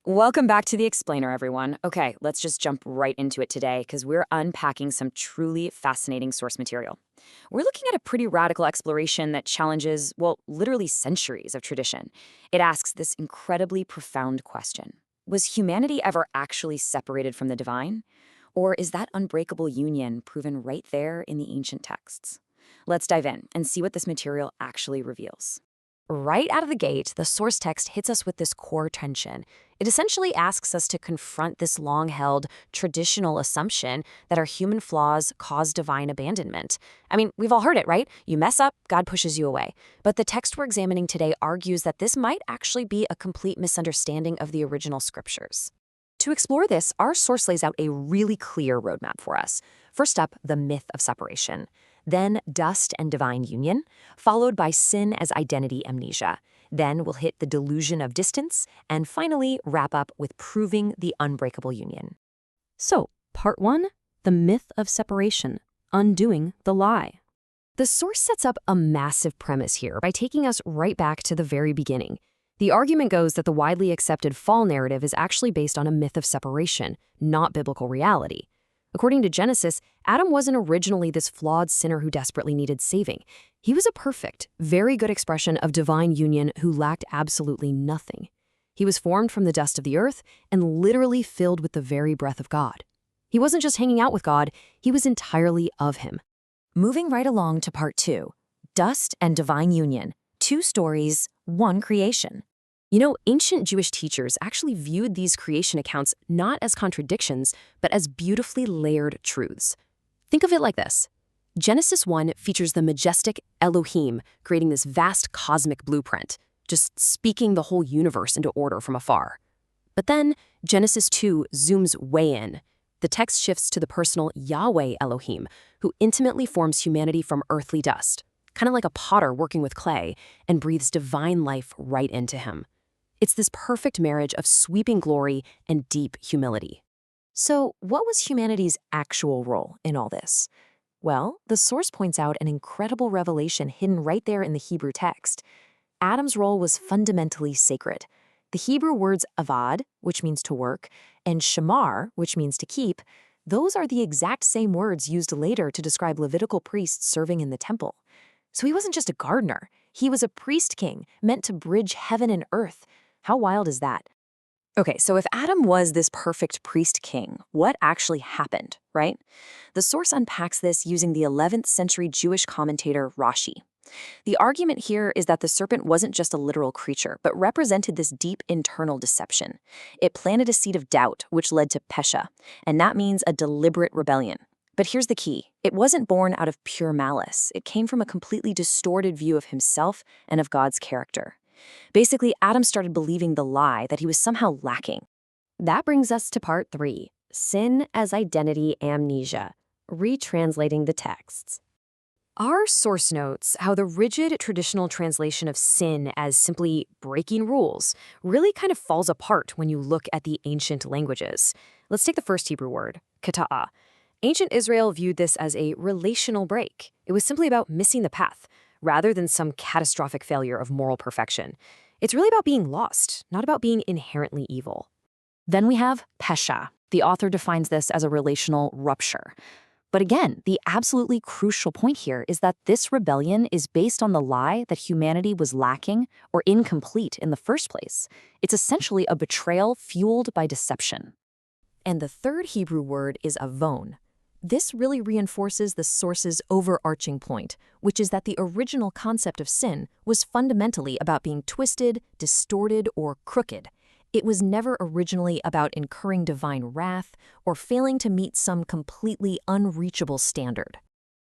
Welcome back to The Explainer, everyone. Okay, let's just jump right into it today because we're unpacking some truly fascinating source material. We're looking at a pretty radical exploration that challenges, well, literally centuries of tradition. It asks this incredibly profound question. Was humanity ever actually separated from the divine? Or is that unbreakable union proven right there in the ancient texts? Let's dive in and see what this material actually reveals. Right out of the gate, the source text hits us with this core tension. It essentially asks us to confront this long-held, traditional assumption that our human flaws cause divine abandonment. I mean, we've all heard it, right? You mess up, God pushes you away. But the text we're examining today argues that this might actually be a complete misunderstanding of the original scriptures. To explore this, our source lays out a really clear roadmap for us. First up, the myth of separation. Then dust and divine union, followed by sin as identity amnesia. Then we'll hit the delusion of distance, and finally wrap up with proving the unbreakable union. So, part 1, the myth of separation, undoing the lie. The source sets up a massive premise here by taking us right back to the very beginning. The argument goes that the widely accepted fall narrative is actually based on a myth of separation, not biblical reality. According to Genesis, Adam wasn't originally this flawed sinner who desperately needed saving. He was a perfect, very good expression of divine union who lacked absolutely nothing. He was formed from the dust of the earth and literally filled with the very breath of God. He wasn't just hanging out with God, he was entirely of him. Moving right along to part 2, dust and divine union, 2 stories, 1 creation. You know, ancient Jewish teachers actually viewed these creation accounts not as contradictions, but as beautifully layered truths. Think of it like this. Genesis 1 features the majestic Elohim creating this vast cosmic blueprint, just speaking the whole universe into order from afar. But then Genesis 2 zooms way in. The text shifts to the personal Yahweh Elohim, who intimately forms humanity from earthly dust, kind of like a potter working with clay, and breathes divine life right into him. It's this perfect marriage of sweeping glory and deep humility. So, what was humanity's actual role in all this? Well, the source points out an incredible revelation hidden right there in the Hebrew text. Adam's role was fundamentally sacred. The Hebrew words avad, which means to work, and shamar, which means to keep, those are the exact same words used later to describe Levitical priests serving in the temple. So he wasn't just a gardener. He was a priest king, meant to bridge heaven and earth. How wild is that? Okay, so if Adam was this perfect priest king, what actually happened, right? The source unpacks this using the 11th century Jewish commentator Rashi. The argument here is that the serpent wasn't just a literal creature, but represented this deep internal deception. It planted a seed of doubt, which led to pesha, and that means a deliberate rebellion. But here's the key. It wasn't born out of pure malice. It came from a completely distorted view of himself and of God's character. Basically, Adam started believing the lie that he was somehow lacking. That brings us to part 3, sin as identity amnesia, retranslating the texts. Our source notes how the rigid traditional translation of sin as simply breaking rules really kind of falls apart when you look at the ancient languages. Let's take the first Hebrew word, kata'ah. Ancient Israel viewed this as a relational break. It was simply about missing the path, rather than some catastrophic failure of moral perfection. It's really about being lost, not about being inherently evil. Then we have pesha. The author defines this as a relational rupture. But again, the absolutely crucial point here is that this rebellion is based on the lie that humanity was lacking or incomplete in the first place. It's essentially a betrayal fueled by deception. And the third Hebrew word is avon. This really reinforces the source's overarching point, which is that the original concept of sin was fundamentally about being twisted, distorted, or crooked. It was never originally about incurring divine wrath or failing to meet some completely unreachable standard.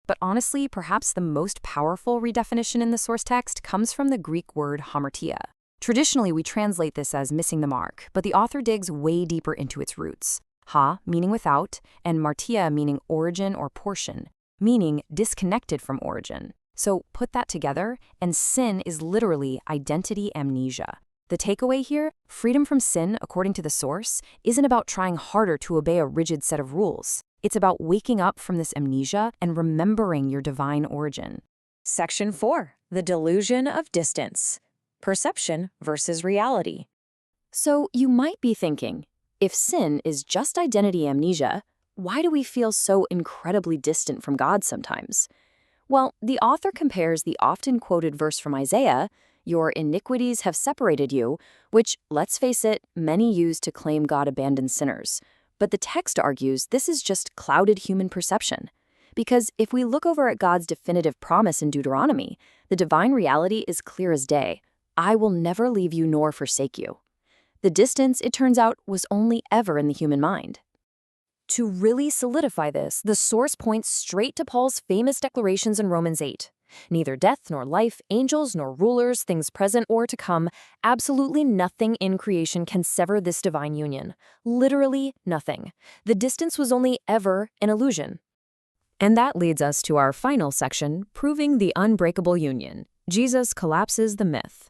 But honestly, perhaps the most powerful redefinition in the source text comes from the Greek word hamartia. Traditionally, we translate this as missing the mark, but the author digs way deeper into its roots. Ha, meaning without, and martia meaning origin or portion, meaning disconnected from origin. So put that together, and sin is literally identity amnesia. The takeaway here, freedom from sin, according to the source, isn't about trying harder to obey a rigid set of rules. It's about waking up from this amnesia and remembering your divine origin. Section 4, the delusion of distance. Perception versus reality. So you might be thinking, if sin is just identity amnesia, why do we feel so incredibly distant from God sometimes? Well, the author compares the often quoted verse from Isaiah, "Your iniquities have separated you," which, let's face it, many use to claim God abandons sinners. But the text argues this is just clouded human perception. Because if we look over at God's definitive promise in Deuteronomy, the divine reality is clear as day. I will never leave you nor forsake you. The distance, it turns out, was only ever in the human mind. To really solidify this, the source points straight to Paul's famous declarations in Romans 8. Neither death nor life, angels nor rulers, things present or to come, absolutely nothing in creation can sever this divine union. Literally nothing. The distance was only ever an illusion. And that leads us to our final section, proving the unbreakable union. Jesus collapses the myth.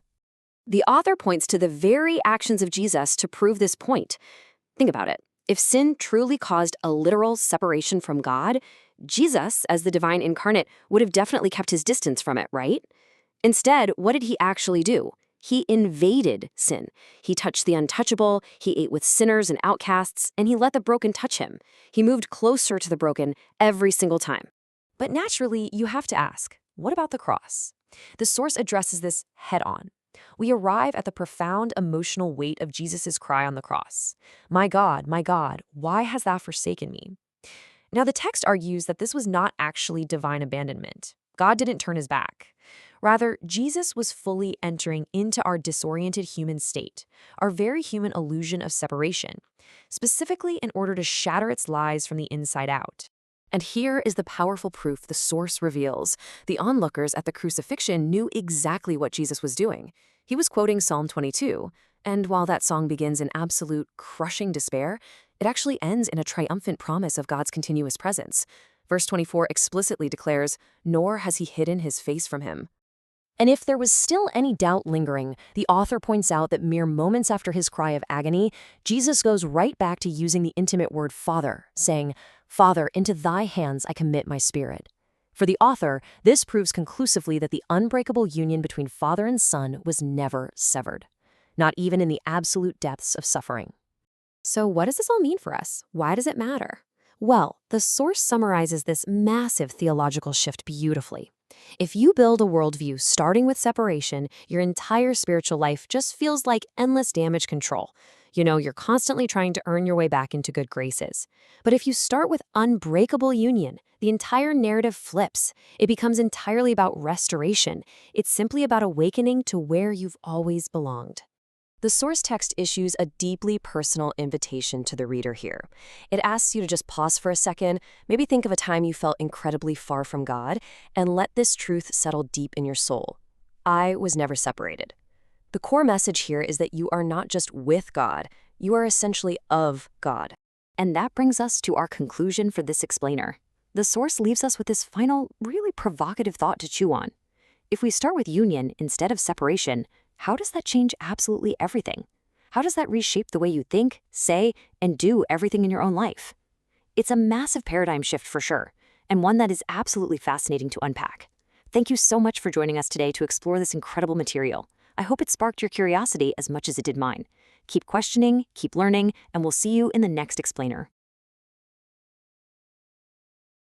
The author points to the very actions of Jesus to prove this point. Think about it. If sin truly caused a literal separation from God, Jesus, as the divine incarnate, would have definitely kept his distance from it, right? Instead, what did he actually do? He invaded sin. He touched the untouchable, he ate with sinners and outcasts, and he let the broken touch him. He moved closer to the broken every single time. But naturally, you have to ask, what about the cross? The source addresses this head-on. We arrive at the profound emotional weight of Jesus' cry on the cross. My God, why hast thou forsaken me?" Now, the text argues that this was not actually divine abandonment. God didn't turn his back. Rather, Jesus was fully entering into our disoriented human state, our very human illusion of separation, specifically in order to shatter its lies from the inside out. And here is the powerful proof the source reveals. The onlookers at the crucifixion knew exactly what Jesus was doing. He was quoting Psalm 22, and while that song begins in absolute, crushing despair, it actually ends in a triumphant promise of God's continuous presence. Verse 24 explicitly declares, "Nor has he hidden his face from him." And if there was still any doubt lingering, the author points out that mere moments after his cry of agony, Jesus goes right back to using the intimate word Father, saying, "Father, into thy hands I commit my spirit." For the author, this proves conclusively that the unbreakable union between Father and Son was never severed, not even in the absolute depths of suffering. So what does this all mean for us? Why does it matter? Well, the source summarizes this massive theological shift beautifully. If you build a worldview starting with separation, your entire spiritual life just feels like endless damage control. You're constantly trying to earn your way back into good graces. But if you start with unbreakable union, the entire narrative flips. It becomes entirely about restoration. It's simply about awakening to where you've always belonged. The source text issues a deeply personal invitation to the reader here. It asks you to just pause for a second, maybe think of a time you felt incredibly far from God, and let this truth settle deep in your soul. I was never separated. The core message here is that you are not just with God, you are essentially of God. And that brings us to our conclusion for this explainer. The source leaves us with this final, really provocative thought to chew on. If we start with union instead of separation, how does that change absolutely everything? How does that reshape the way you think, say, and do everything in your own life? It's a massive paradigm shift for sure, and one that is absolutely fascinating to unpack. Thank you so much for joining us today to explore this incredible material. I hope it sparked your curiosity as much as it did mine. Keep questioning, keep learning, and we'll see you in the next explainer.